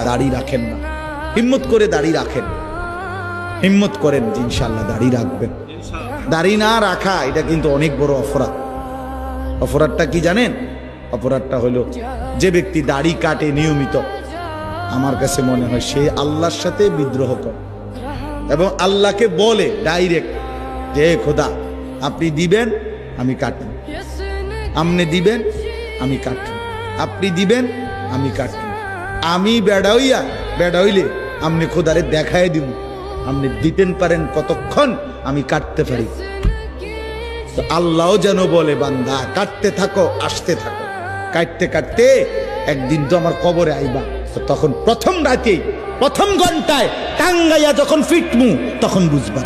দাড়ি রাখেন না, হিম্মত করে দাড়ি রাখেন, হিম্মত করেন যে ইনশাআল্লাহ দাড়ি রাখবেন। দাড়ি না রাখা এটা কিন্তু অনেক বড় অপরাধ। অপরাধটা কি জানেন? অপরাধটা হলো যে ব্যক্তি দাড়ি কাটে নিয়মিত, আমার কাছে মনে হয় সে আল্লাহর সাথে বিদ্রোহ করে এবং আল্লাহকে বলে ডাইরেক্ট যে খোদা আপনি দিবেন আমি কাটব, আপনি দিবেন আমি কাটব, আপনি দিবেন আমি কাটব, আমি বেড়া হইলে আপনি খোদারে দেখায় দিব, আপনি দিতেন পারেন কতক্ষণ আমি কাটতে পারি। তো আল্লাহও যেন বলে বান্দা কাটতে থাকো, আসতে থাকো, কাটতে কাটতে একদিন তো আমার কবরে আইবা। তো তখন প্রথম রাতে প্রথম ঘন্টায় টাঙ্গাইয়া যখন ফিটমু তখন বুঝবা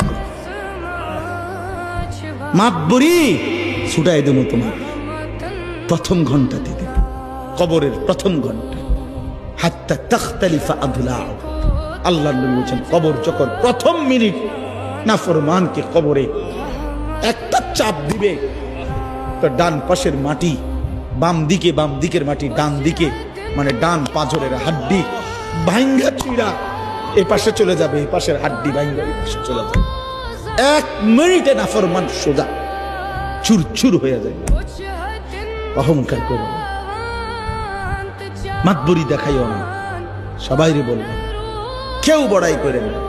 মাতবরি ছুটাই দেবো তোমার প্রথম ঘন্টাতে দেব, কবরের প্রথম ঘন্টা। হাত্তা তাখতালিফা আদলাউ, আল্লাহর নবী বলেছেন কবর যখন প্রথম মিনিট নাফরমানকে কবরে একটা চাপ দিবে তো ডান পাশের মাটি বাম দিকের মাটি ডান দিকে, মানে ডান পাঁজরের হাড্ডি ভাঙ্গা চিড়া এ পাশে চলে যাবে, এ পাশের হাড্ডি ভাঙ্গা এ পাশে চলে যাবে। এক মিনিটে নাফরমান সোজা চুরচুর হয়ে যাবে। অহংকার করো না, মাতবরি দেখাইও না, সবাইরে বলবেন, কেউ বড়াই করেন না।